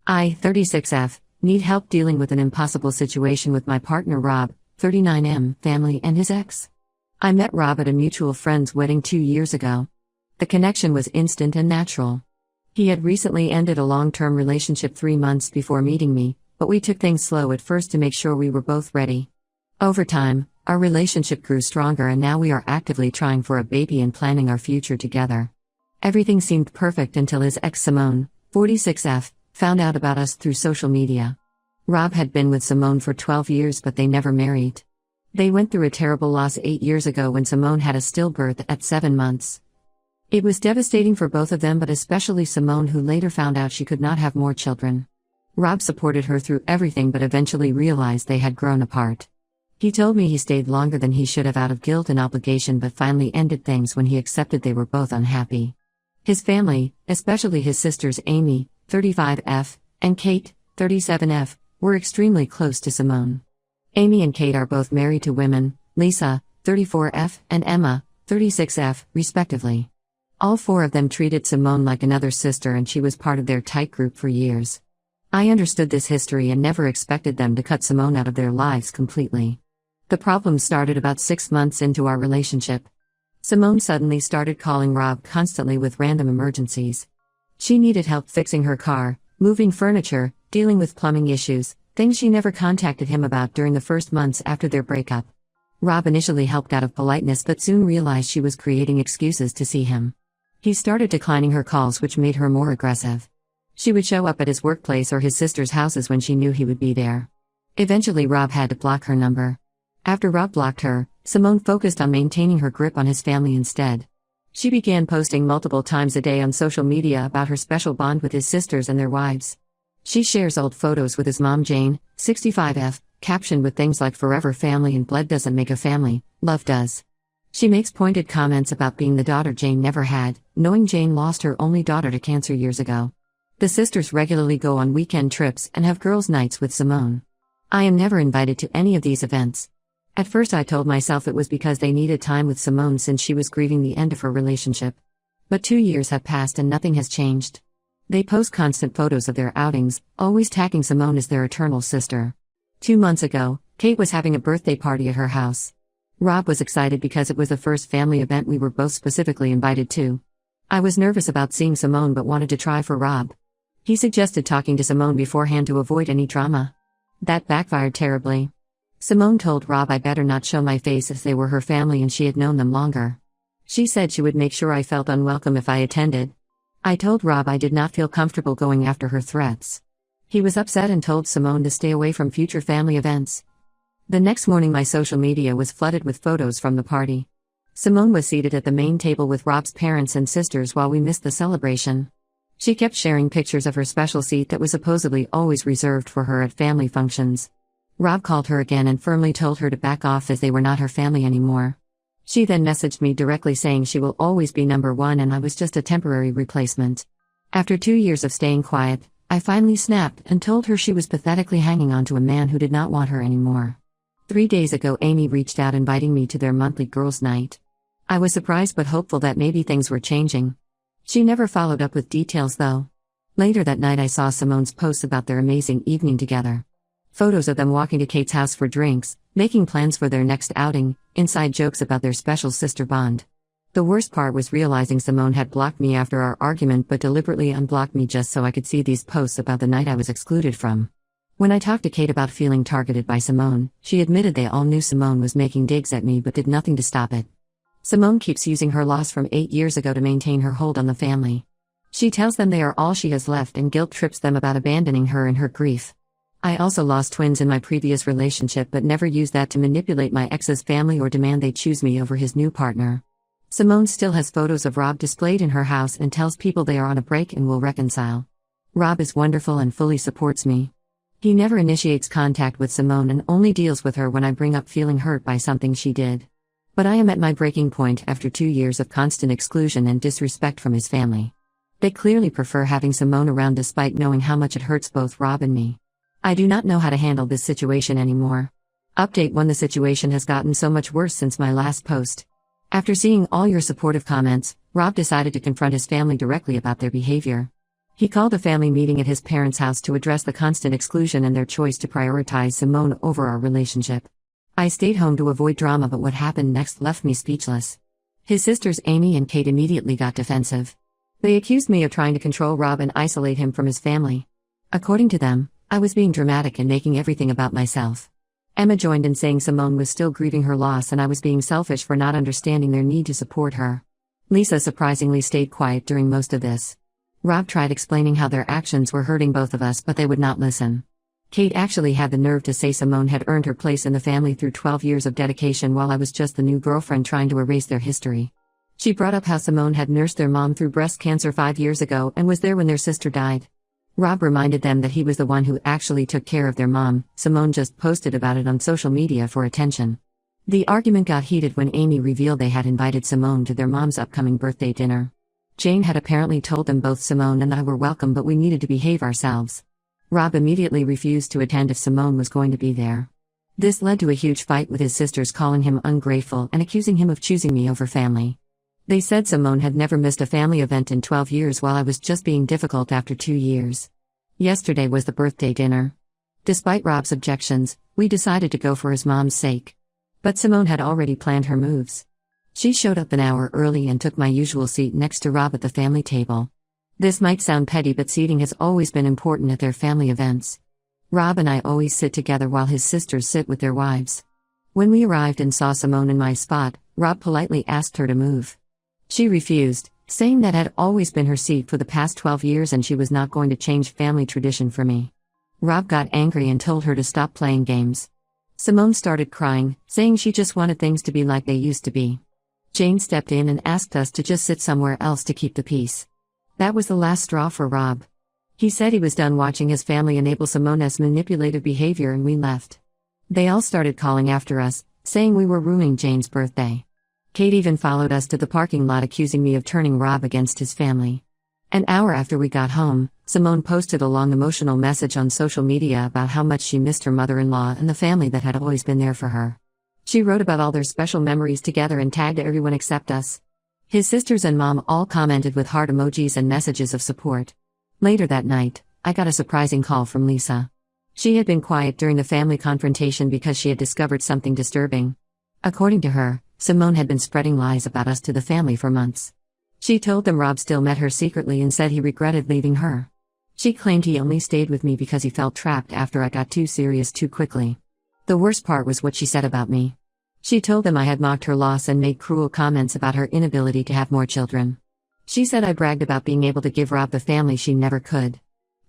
I, 36F, need help dealing with an impossible situation with my partner Rob, 39M, family and his ex. I met Rob at a mutual friend's wedding 2 years ago. The connection was instant and natural. He had recently ended a long-term relationship 3 months before meeting me, but we took things slow at first to make sure we were both ready. Over time, our relationship grew stronger and now we are actively trying for a baby and planning our future together. Everything seemed perfect until his ex Simone, 46F, found out about us through social media. Rob had been with Simone for 12 years but they never married. They went through a terrible loss 8 years ago when Simone had a stillbirth at 7 months. It was devastating for both of them but especially Simone, who later found out she could not have more children. Rob supported her through everything but eventually realized they had grown apart. He told me he stayed longer than he should have out of guilt and obligation but finally ended things when he accepted they were both unhappy. His family, especially his sisters Amy, 35F, and Kate, 37F, were extremely close to Simone. Amy and Kate are both married to women, Lisa, 34F, and Emma, 36F, respectively. All 4 of them treated Simone like another sister and she was part of their tight group for years. I understood this history and never expected them to cut Simone out of their lives completely. The problem started about 6 months into our relationship. Simone suddenly started calling Rob constantly with random emergencies. She needed help fixing her car, moving furniture, dealing with plumbing issues, things she never contacted him about during the first months after their breakup. Rob initially helped out of politeness but soon realized she was creating excuses to see him. He started declining her calls, which made her more aggressive. She would show up at his workplace or his sister's houses when she knew he would be there. Eventually Rob had to block her number. After Rob blocked her, Simone focused on maintaining her grip on his family instead. She began posting multiple times a day on social media about her special bond with his sisters and their wives. She shares old photos with his mom Jane, 65F, captioned with things like "Forever family and blood doesn't make a family, love does." She makes pointed comments about being the daughter Jane never had, knowing Jane lost her only daughter to cancer years ago. The sisters regularly go on weekend trips and have girls' nights with Simone. I am never invited to any of these events. At first I told myself it was because they needed time with Simone since she was grieving the end of her relationship. But 2 years have passed and nothing has changed. They post constant photos of their outings, always tagging Simone as their eternal sister. 2 months ago, Kate was having a birthday party at her house. Rob was excited because it was the first family event we were both specifically invited to. I was nervous about seeing Simone but wanted to try for Rob. He suggested talking to Simone beforehand to avoid any drama. That backfired terribly. Simone told Rob I better not show my face as they were her family and she had known them longer. She said she would make sure I felt unwelcome if I attended. I told Rob I did not feel comfortable going after her threats. He was upset and told Simone to stay away from future family events. The next morning my social media was flooded with photos from the party. Simone was seated at the main table with Rob's parents and sisters while we missed the celebration. She kept sharing pictures of her special seat that was supposedly always reserved for her at family functions. Rob called her again and firmly told her to back off as they were not her family anymore. She then messaged me directly saying she will always be number 1 and I was just a temporary replacement. After 2 years of staying quiet, I finally snapped and told her she was pathetically hanging on to a man who did not want her anymore. 3 days ago Amy reached out inviting me to their monthly girls' night. I was surprised but hopeful that maybe things were changing. She never followed up with details though. Later that night I saw Simone's posts about their amazing evening together. Photos of them walking to Kate's house for drinks, making plans for their next outing, inside jokes about their special sister bond. The worst part was realizing Simone had blocked me after our argument but deliberately unblocked me just so I could see these posts about the night I was excluded from. When I talked to Kate about feeling targeted by Simone, she admitted they all knew Simone was making digs at me but did nothing to stop it. Simone keeps using her loss from 8 years ago to maintain her hold on the family. She tells them they are all she has left and guilt trips them about abandoning her in her grief. I also lost twins in my previous relationship but never used that to manipulate my ex's family or demand they choose me over his new partner. Simone still has photos of Rob displayed in her house and tells people they are on a break and will reconcile. Rob is wonderful and fully supports me. He never initiates contact with Simone and only deals with her when I bring up feeling hurt by something she did. But I am at my breaking point after 2 years of constant exclusion and disrespect from his family. They clearly prefer having Simone around despite knowing how much it hurts both Rob and me. I do not know how to handle this situation anymore. Update 1: The situation has gotten so much worse since my last post. After seeing all your supportive comments, Rob decided to confront his family directly about their behavior. He called a family meeting at his parents' house to address the constant exclusion and their choice to prioritize Simone over our relationship. I stayed home to avoid drama, but what happened next left me speechless. His sisters Amy and Kate immediately got defensive. They accused me of trying to control Rob and isolate him from his family. According to them, I was being dramatic and making everything about myself. Emma joined in saying Simone was still grieving her loss and I was being selfish for not understanding their need to support her. Lisa surprisingly stayed quiet during most of this. Rob tried explaining how their actions were hurting both of us, but they would not listen. Kate actually had the nerve to say Simone had earned her place in the family through 12 years of dedication while I was just the new girlfriend trying to erase their history. She brought up how Simone had nursed their mom through breast cancer 5 years ago and was there when their sister died. Rob reminded them that he was the one who actually took care of their mom. Simone just posted about it on social media for attention. The argument got heated when Amy revealed they had invited Simone to their mom's upcoming birthday dinner. Jane had apparently told them both Simone and I were welcome, but we needed to behave ourselves. Rob immediately refused to attend if Simone was going to be there. This led to a huge fight with his sisters, calling him ungrateful and accusing him of choosing me over family. They said Simone had never missed a family event in 12 years while I was just being difficult after 2 years. Yesterday was the birthday dinner. Despite Rob's objections, we decided to go for his mom's sake. But Simone had already planned her moves. She showed up an hour early and took my usual seat next to Rob at the family table. This might sound petty, but seating has always been important at their family events. Rob and I always sit together while his sisters sit with their wives. When we arrived and saw Simone in my spot, Rob politely asked her to move. She refused, saying that had always been her seat for the past 12 years and she was not going to change family tradition for me. Rob got angry and told her to stop playing games. Simone started crying, saying she just wanted things to be like they used to be. Jane stepped in and asked us to just sit somewhere else to keep the peace. That was the last straw for Rob. He said he was done watching his family enable Simone's manipulative behavior and we left. They all started calling after us, saying we were ruining Jane's birthday. Kate even followed us to the parking lot accusing me of turning Rob against his family. An hour after we got home, Simone posted a long emotional message on social media about how much she missed her mother-in-law and the family that had always been there for her. She wrote about all their special memories together and tagged everyone except us. His sisters and mom all commented with heart emojis and messages of support. Later that night, I got a surprising call from Lisa. She had been quiet during the family confrontation because she had discovered something disturbing. According to her, Simone had been spreading lies about us to the family for months. She told them Rob still met her secretly and said he regretted leaving her. She claimed he only stayed with me because he felt trapped after I got too serious too quickly. The worst part was what she said about me. She told them I had mocked her loss and made cruel comments about her inability to have more children. She said I bragged about being able to give Rob the family she never could.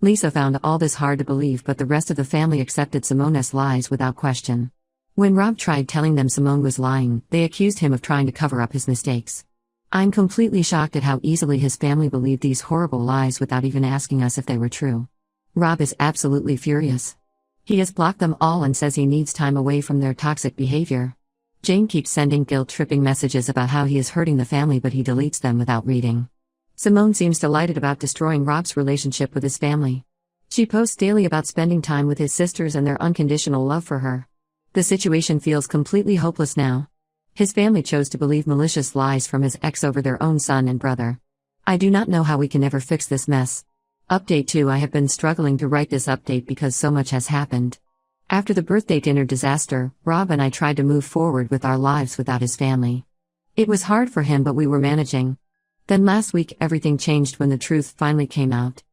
Lisa found all this hard to believe, but the rest of the family accepted Simone's lies without question. When Rob tried telling them Simone was lying, they accused him of trying to cover up his mistakes. I'm completely shocked at how easily his family believed these horrible lies without even asking us if they were true. Rob is absolutely furious. He has blocked them all and says he needs time away from their toxic behavior. Jane keeps sending guilt-tripping messages about how he is hurting the family, but he deletes them without reading. Simone seems delighted about destroying Rob's relationship with his family. She posts daily about spending time with his sisters and their unconditional love for her. The situation feels completely hopeless now. His family chose to believe malicious lies from his ex over their own son and brother. I do not know how we can ever fix this mess. Update 2. I have been struggling to write this update because so much has happened. After the birthday dinner disaster, Rob and I tried to move forward with our lives without his family. It was hard for him, but we were managing. Then last week everything changed when the truth finally came out.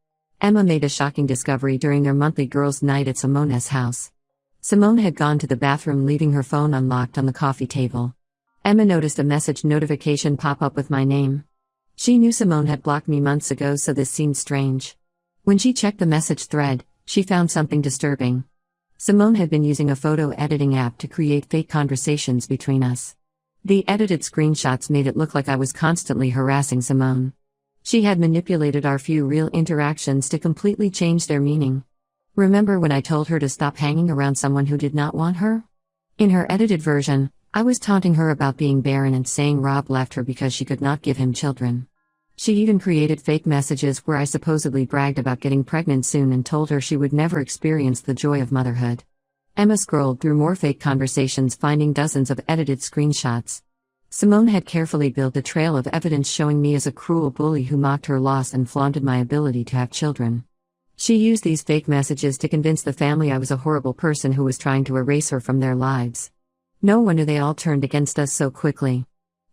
Emma made a shocking discovery during their monthly girls' night at Simone's house. Simone had gone to the bathroom, leaving her phone unlocked on the coffee table. Emma noticed a message notification pop up with my name. She knew Simone had blocked me months ago, so this seemed strange. When she checked the message thread, she found something disturbing. Simone had been using a photo editing app to create fake conversations between us. The edited screenshots made it look like I was constantly harassing Simone. She had manipulated our few real interactions to completely change their meaning. Remember when I told her to stop hanging around someone who did not want her? In her edited version, I was taunting her about being barren and saying Rob left her because she could not give him children. She even created fake messages where I supposedly bragged about getting pregnant soon and told her she would never experience the joy of motherhood. Emma scrolled through more fake conversations, finding dozens of edited screenshots. Simone had carefully built a trail of evidence showing me as a cruel bully who mocked her loss and flaunted my ability to have children. She used these fake messages to convince the family I was a horrible person who was trying to erase her from their lives. No wonder they all turned against us so quickly.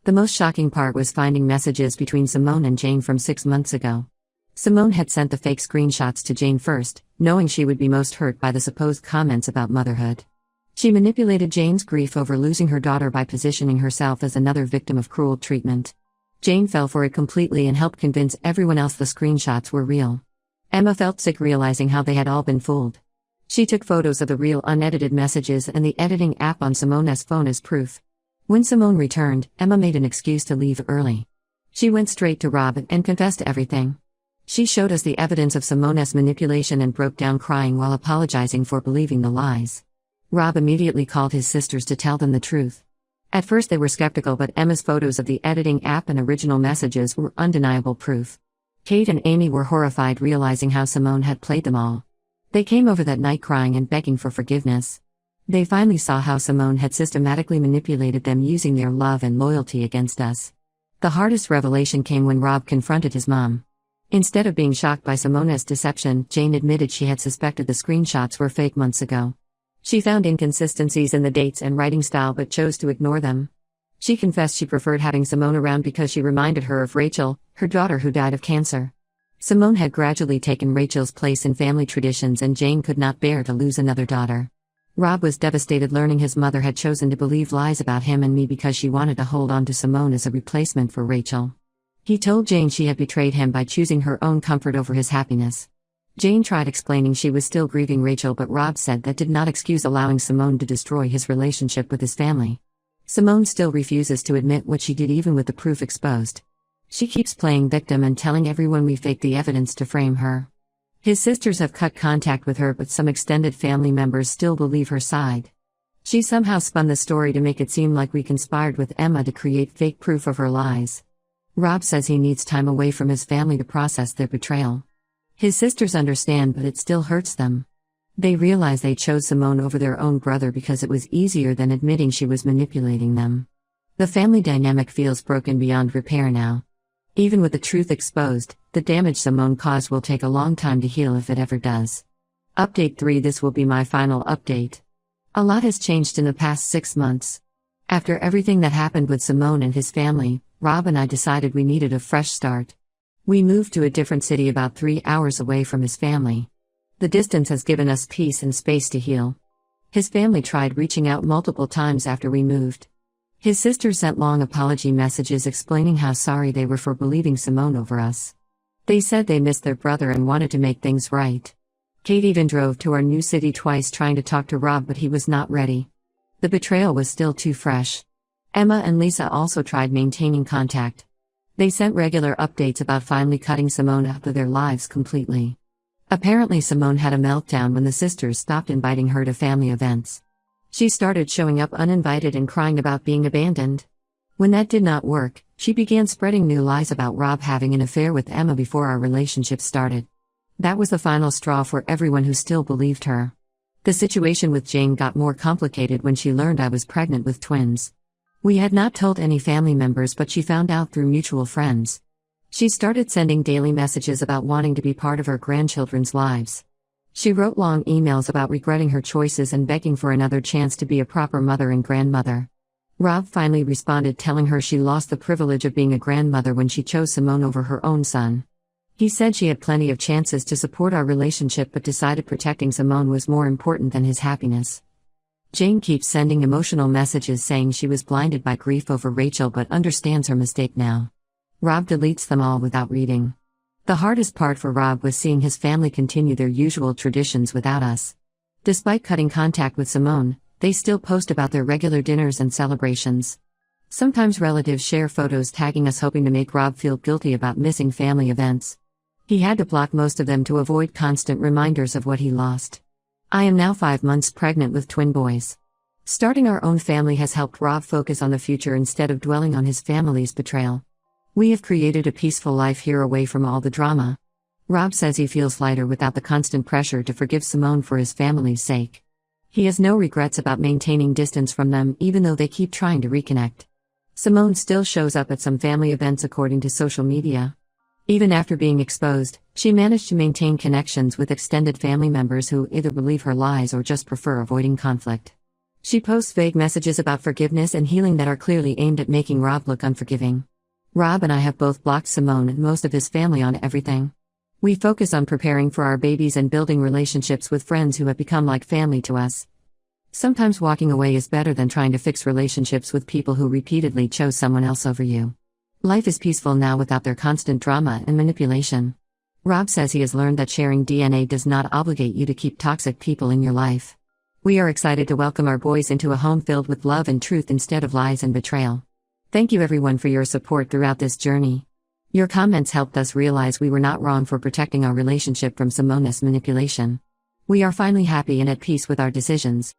The most shocking part was finding messages between Simone and Jane from 6 months ago. Simone had sent the fake screenshots to Jane first, knowing she would be most hurt by the supposed comments about motherhood. She manipulated Jane's grief over losing her daughter by positioning herself as another victim of cruel treatment. Jane fell for it completely and helped convince everyone else the screenshots were real. Emma felt sick realizing how they had all been fooled. She took photos of the real unedited messages and the editing app on Simone's phone as proof. When Simone returned, Emma made an excuse to leave early. She went straight to Rob and confessed everything. She showed us the evidence of Simone's manipulation and broke down crying while apologizing for believing the lies. Rob immediately called his sisters to tell them the truth. At first they were skeptical, but Emma's photos of the editing app and original messages were undeniable proof. Kate and Amy were horrified realizing how Simone had played them all. They came over that night crying and begging for forgiveness. They finally saw how Simone had systematically manipulated them using their love and loyalty against us. The hardest revelation came when Rob confronted his mom. Instead of being shocked by Simone's deception, Jane admitted she had suspected the screenshots were fake months ago. She found inconsistencies in the dates and writing style but chose to ignore them. She confessed she preferred having Simone around because she reminded her of Rachel, her daughter who died of cancer. Simone had gradually taken Rachel's place in family traditions and Jane could not bear to lose another daughter. Rob was devastated learning his mother had chosen to believe lies about him and me because she wanted to hold on to Simone as a replacement for Rachel. He told Jane she had betrayed him by choosing her own comfort over his happiness. Jane tried explaining she was still grieving Rachel, but Rob said that did not excuse allowing Simone to destroy his relationship with his family. Simone still refuses to admit what she did even with the proof exposed. She keeps playing victim and telling everyone we faked the evidence to frame her. His sisters have cut contact with her, but some extended family members still believe her side. She somehow spun the story to make it seem like we conspired with Emma to create fake proof of her lies. Rob says he needs time away from his family to process their betrayal. His sisters understand, but it still hurts them. They realize they chose Simone over their own brother because it was easier than admitting she was manipulating them. The family dynamic feels broken beyond repair now. Even with the truth exposed, the damage Simone caused will take a long time to heal if it ever does. Update 3. This will be my final update. A lot has changed in the past 6 months. After everything that happened with Simone and his family, Rob and I decided we needed a fresh start. We moved to a different city about 3 hours away from his family. The distance has given us peace and space to heal. His family tried reaching out multiple times after we moved. His sister sent long apology messages explaining how sorry they were for believing Simone over us. They said they missed their brother and wanted to make things right. Kate even drove to our new city twice trying to talk to Rob, but he was not ready. The betrayal was still too fresh. Emma and Lisa also tried maintaining contact. They sent regular updates about finally cutting Simone out of their lives completely. Apparently Simone had a meltdown when the sisters stopped inviting her to family events. She started showing up uninvited and crying about being abandoned. When that did not work, she began spreading new lies about Rob having an affair with Emma before our relationship started. That was the final straw for everyone who still believed her. The situation with Jane got more complicated when she learned I was pregnant with twins. We had not told any family members, but she found out through mutual friends. She started sending daily messages about wanting to be part of her grandchildren's lives. She wrote long emails about regretting her choices and begging for another chance to be a proper mother and grandmother. Rob finally responded telling her she lost the privilege of being a grandmother when she chose Simone over her own son. He said she had plenty of chances to support our relationship but decided protecting Simone was more important than his happiness. Jane keeps sending emotional messages saying she was blinded by grief over Rachel but understands her mistake now. Rob deletes them all without reading. The hardest part for Rob was seeing his family continue their usual traditions without us. Despite cutting contact with Simone, they still post about their regular dinners and celebrations. Sometimes relatives share photos tagging us, hoping to make Rob feel guilty about missing family events. He had to block most of them to avoid constant reminders of what he lost. I am now 5 months pregnant with twin boys. Starting our own family has helped Rob focus on the future instead of dwelling on his family's betrayal. We have created a peaceful life here away from all the drama. Rob says he feels lighter without the constant pressure to forgive Simone for his family's sake. He has no regrets about maintaining distance from them even though they keep trying to reconnect. Simone still shows up at some family events according to social media. Even after being exposed, she managed to maintain connections with extended family members who either believe her lies or just prefer avoiding conflict. She posts vague messages about forgiveness and healing that are clearly aimed at making Rob look unforgiving. Rob and I have both blocked Simone and most of his family on everything. We focus on preparing for our babies and building relationships with friends who have become like family to us. Sometimes walking away is better than trying to fix relationships with people who repeatedly chose someone else over you. Life is peaceful now without their constant drama and manipulation. Rob says he has learned that sharing DNA does not obligate you to keep toxic people in your life. We are excited to welcome our boys into a home filled with love and truth instead of lies and betrayal. Thank you everyone for your support throughout this journey. Your comments helped us realize we were not wrong for protecting our relationship from Simone's manipulation. We are finally happy and at peace with our decisions.